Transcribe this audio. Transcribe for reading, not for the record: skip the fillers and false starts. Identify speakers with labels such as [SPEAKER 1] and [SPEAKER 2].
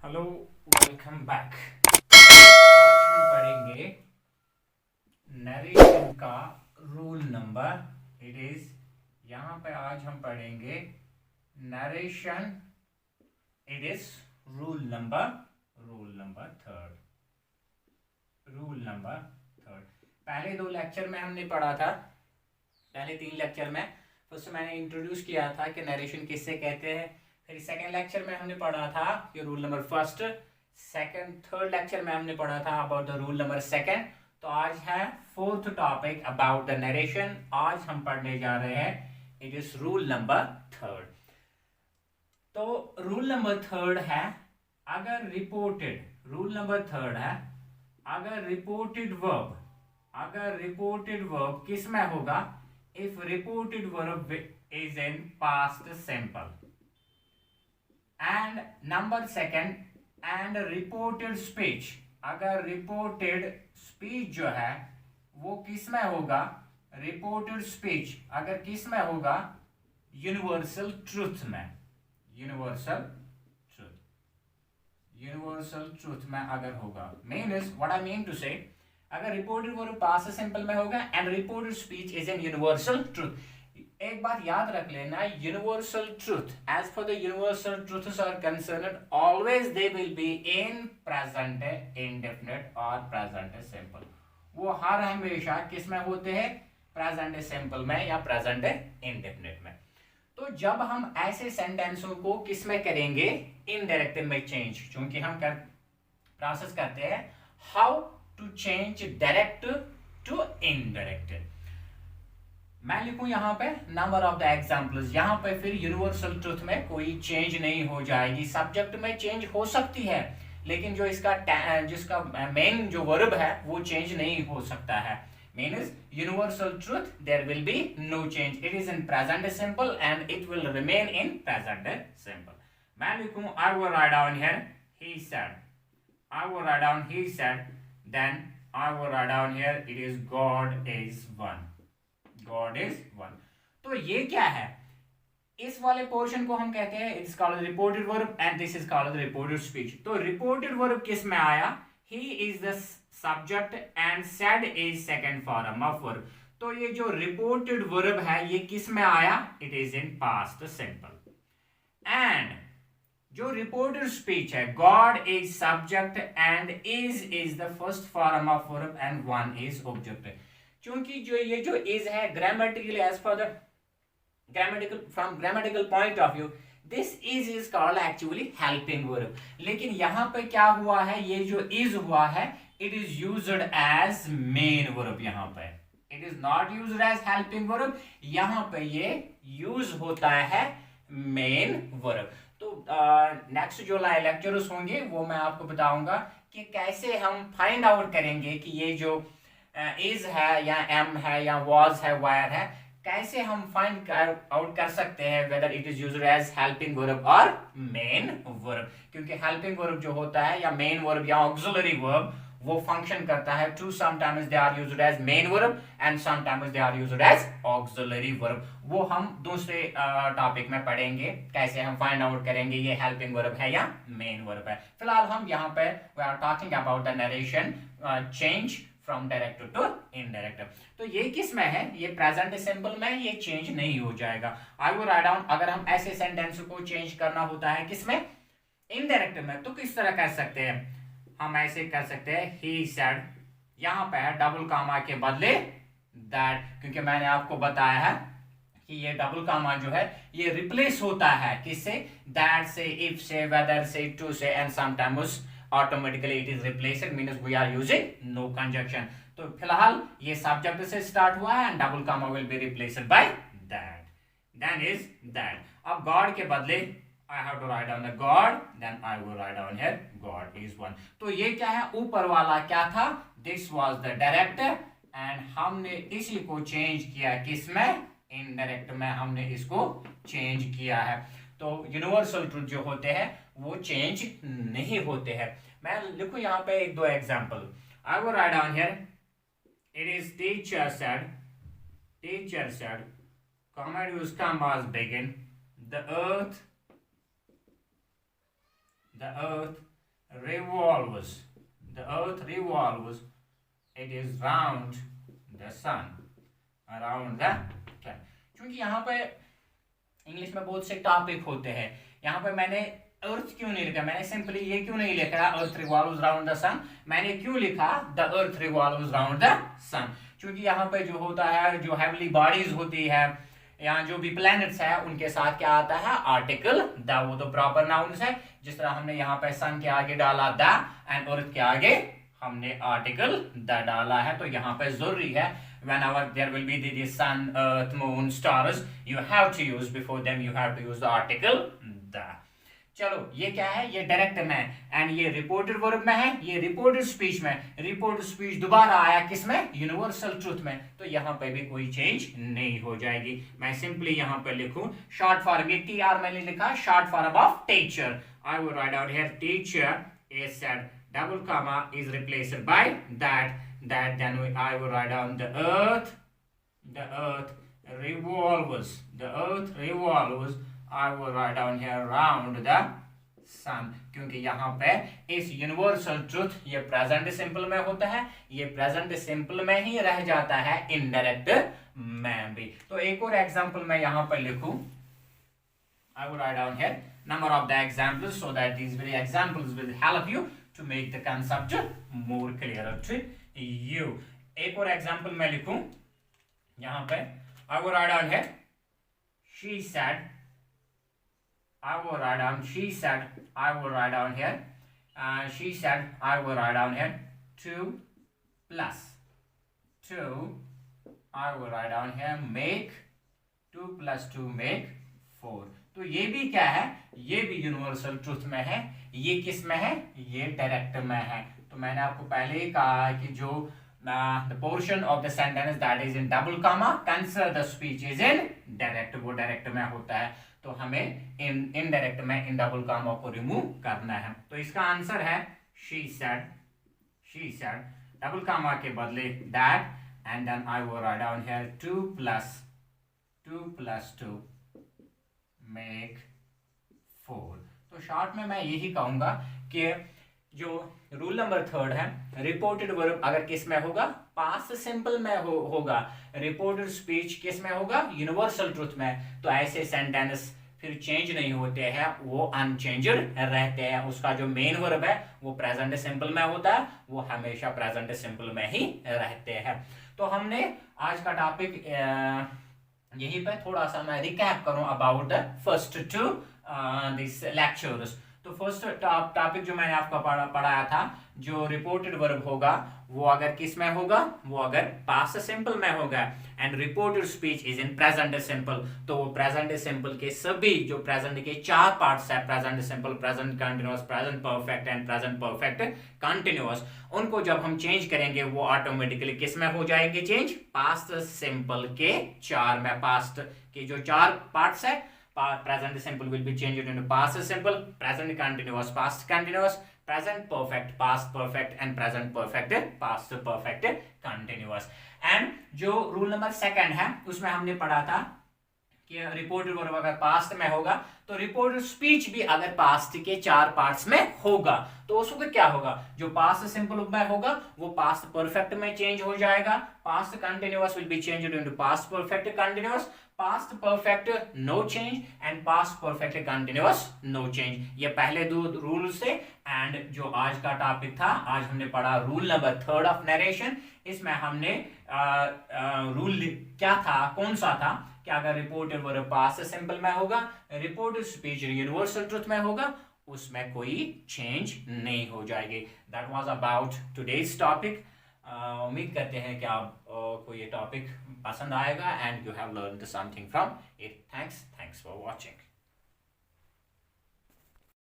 [SPEAKER 1] Hello, welcome back. आज हम पढ़ेंगे नरेशन का रूल नंबर। इट इज यहाँ पे आज हम पढ़ेंगे narration. It is rule number third. पहले दो लेक्चर में हमने पढ़ा था, पहले तीन लेक्चर में फर्स्ट मैंने इंट्रोड्यूस किया था कि नरेशन किससे कहते हैं। फिर सेकंड लेक्चर में हमने पढ़ा था कि rule number first. Third lecture में हमने पढ़ा था about the rule number second. तो आज है fourth topic about the narration. आज हम पढ़ने जा रहे हैं it is rule number third. तो रूल नंबर थर्ड है, अगर रिपोर्टेड वर्ब किस में होगा, if reported verb is in past simple. And number second, and reported speech, अगर रिपोर्टेड स्पीच जो है वो किस में होगा, रिपोर्टेड स्पीच अगर किस में होगा, यूनिवर्सल ट्रूथ में, यूनिवर्सल ट्रूथ में अगर होगा। Means what I mean to say, अगर रिपोर्टेड वर्ब पास्ट सिंपल में होगा and reported speech is in universal truth. एक बात याद रख लेना, universal truth, as for the universal truths are concerned always they will be in present indefinite और present simple. वो हर हमेशा किस में होते हैं, प्रेजेंट सिंपल में या प्रेजेंट इंडेफिनिट में। तो जब हम ऐसे सेंटेंसों को किस में करेंगे, इनडायरेक्ट में चेंज, क्योंकि हम प्रोसेस करते हैं how to change direct to indirect. मैं लिखूं यहां पे नंबर ऑफ द एग्जांपल्स। यहां पे फिर यूनिवर्सल ट्रूथ में कोई चेंज नहीं हो जाएगी, सब्जेक्ट में चेंज हो सकती है लेकिन जो जिसका मेन जो वर्ब है वो चेंज नहीं हो सकता है। Means universal truth there will be no change, it is in present simple and it will remain in present simple. मैं लिखूं I will write down here he said, then I will write down here it is God is one। तो ये क्या है, इस वाले portion को हम कहते हैं it's called reported verb and this is called reported speech. तो रिपोर्टेड वर्ब किस में आया, he is the subject and said is second form of verb. तो ये जो रिपोर्टेड वर्ब है ये किस में आया, it is in past simple. And जो रिपोर्टेड स्पीच है, God is subject and is the first form of verb and one is object. क्योंकि जो इज है grammatically, as for the grammatical point of view, this is called actually helping verb. लेकिन यहां पे क्या हुआ है, ये जो इज हुआ है it is used as main verb. यहां पे it is not used as helping verb, यहां पे ये यूज होता है मेन वर्ब। तो नेक्स्ट जो लेक्चर्स होंगे वो मैं आपको बताऊंगा कि कैसे हम फाइंड आउट करेंगे कि ये जो इज है या एम है या वॉज है वायर है, कैसे हम फाइंड आउट कर सकते हैं whether it is used as helping verb और मेन वर्ब। क्योंकि हेल्पिंग वर्ब जो होता है या मेन वर्ब या ऑक्सिलरी वर्ब वो फंक्शन करता है too, sometimes they are used as main verb and sometimes they are used as auxiliary verb. वो हम दूसरे टॉपिक में पढ़ेंगे, कैसे हम फाइंड आउट करेंगे ये हेल्पिंग वर्ब है या मेन वर्ब है। फिलहाल हम यहाँ पे we are talking about the narration change from direct to indirect. तो ये किस में है, ये प्रेजेंट सिंपल में, ये चेंज नहीं हो जाएगा। आई विल राइट डाउन, अगर हम ऐसे सेंटेंस को चेंज करना होता है किसमें, इनडायरेक्ट में, तो किस तरह कर सकते हैं, हम ऐसे कर सकते हैं ही सेड, यहां पे है डबल कामा के बदले दैट, क्योंकि मैंने आपको बताया है कि ये डबल कामा जो है ये रिप्लेस होता है किससे, दैट से, इफ से, वेदर से, टू से and sometimes automatically it is replaced, means we are using no conjunction। तो फिलहाल ये सब्जेक्ट से स्टार्ट हुआ है and double comma will be replaced by that, then is that. अब गॉड के बदले I have to write down the God, then I will write down here God is one। तो ये क्या है, ऊपर वाला क्या था, this was the direct and हमने इसी को चेंज किया किसमें, इनडायरेक्ट में हमने इसको चेंज किया है। तो यूनिवर्सल ट्रूथ जो होते हैं वो चेंज नहीं होते हैं। मैं लिखूं यहाँ पे एक दो example. I will write down here it is teacher said Commodus was begin the earth revolves, the earth revolves, it is round the sun, around the planet. क्योंकि यहाँ पे इंग्लिश में बहुत से टॉपिक होते हैं, यहाँ पे मैंने अर्थ क्यों नहीं लिखा, मैंने सिंपली ये क्यों नहीं लिखा earth revolves round the sun, मैंने क्यों लिखा the earth revolves round the sun, क्योंकि यहाँ पे जो होता है, जो हेवनली बॉडीज होती है, यहाँ जो भी प्लैनेट्स है उनके साथ क्या आता है आर्टिकल द, वो तो प्रॉपर नाउन्स है। जिस तरह हमने यहाँ पे सन के आगे डाला द एंड अर्थ के आगे हमने आर्टिकल द डाला है, तो यहाँ पे जरूरी है whenever there will be the sun, earth, moon, stars, you have to use before them, you have to use the article the. चलो ये क्या है, ये डायरेक्ट में एंड ये रिपोर्टेड वर्ब में है, ये रिपोर्टेड स्पीच में, रिपोर्टेड स्पीच दोबारा आया किसमें, यूनिवर्सल ट्रूथ में, तो यहाँ पे भी कोई चेंज नहीं हो जाएगी। मैं सिंपली यहाँ पे लिखूं शॉर्ट फॉर्म, ये टीआर मैंने लिखा short form of teacher, I will right out here teacher is said double comma is replaced by that, then I will write down the earth revolves, the earth revolves, I will write down here round the sun, क्योंकि यहाँ पे इस universal truth ये present simple में होता है, ये present simple में ही रह जाता है इनडायरेक्ट में भी। तो एक और एग्जांपल मैं यहाँ पर लिखूं, I will write down here number of the examples so that these very examples will help you to make the concept more clearer to you. एक और एग्जाम्पल मैं लिखूं यहाँ पे, I will write down here she said, I will write down she said, I will write down here she said, I will write down here 2 plus 2, I will write down here make 2 plus 2 make 4। तो ये भी क्या है, ये भी universal truth में है, ये किस में है, ये डायरेक्ट में है। तो मैंने आपको पहले ही कहा कि जो the portion of the sentence that is in double comma consider the speech is in direct, वो डायरेक्ट में होता है, तो हमें इन इनडायरेक्ट में इन डबल कॉमा को रिमूव करना है। तो इसका आंसर है शी सेड डबल कॉमा के बदले that and then I will write down here 2 plus 2 make 4। तो शॉर्ट में मैं यही कहूंगा कि जो रूल नंबर 3 है, रिपोर्टेड वर्ब अगर किस में होगा, पास्ट सिंपल में होगा, रिपोर्टेड स्पीच किस में होगा, यूनिवर्सल ट्रूथ में, तो ऐसे सेंटेंस फिर चेंज नहीं होते हैं, वो अनचेंज्ड रहते हैं। उसका जो मेन वर्ब है वो प्रेजेंट सिंपल में होता है, वो हमेशा प्रेजेंट सिंपल में ही रहते हैं। तो हमने आज का टॉपिक यहीं पे थोड़ा सा मैं रिकैप करूं about the first 2 this lectures. तो फर्स्ट टॉपिक जो मैंने आपको पढ़ाया था, जो रिपोर्टेड वर्ब होगा वो अगर किस में होगा, वो अगर पास्ट सिंपल में होगा and reported speech is in present simple, तो वो प्रेजेंट सिंपल के सभी जो प्रेजेंट के 4 पार्ट्स है, present simple, present continuous, present perfect and present perfect continuous, उनको जब हम चेंज करेंगे वो ऑटोमेटिकली किस में हो जाएंगे चेंज, पास्ट सिंपल के 4 में। पास्ट के जो 4 पार्ट्स है, present simple will be changed into past simple, present continuous past continuous, present perfect past perfect and present perfect past perfect continuous। And जो रूल नंबर 2 है उसमें हमने पढ़ा था कि रिपोर्टेड वर्ब अगर पास्ट में होगा तो रिपोर्टेड स्पीच भी अगर पास्ट के 4 पार्ट्स में होगा तो उसको क्या होगा, जो पास्ट सिंपल में होगा वो पास्ट परफेक्ट में चेंज हो जाएगा, past continuous will be changed into past perfect continuous, past perfect no change and past perfect continuous no change. ये पहले 2 रूल से। एंड जो आज का टॉपिक था, आज हमने पढ़ा रूल नंबर 3 ऑफ नरेशन। इसमें हमने रूल क्या था, कौन सा था कि अगर रिपोर्टेड वर्ब पास्ट सिंपल में होगा, रिपोर्टेड स्पीच यूनिवर्सल ट्रूथ में होगा, उसमें कोई चेंज नहीं हो जाएगी। That was about today's topic. उम्मीद करते हैं कि आपको ये टॉपिक पसंद आएगा and you have learned something from it. Thanks for watching.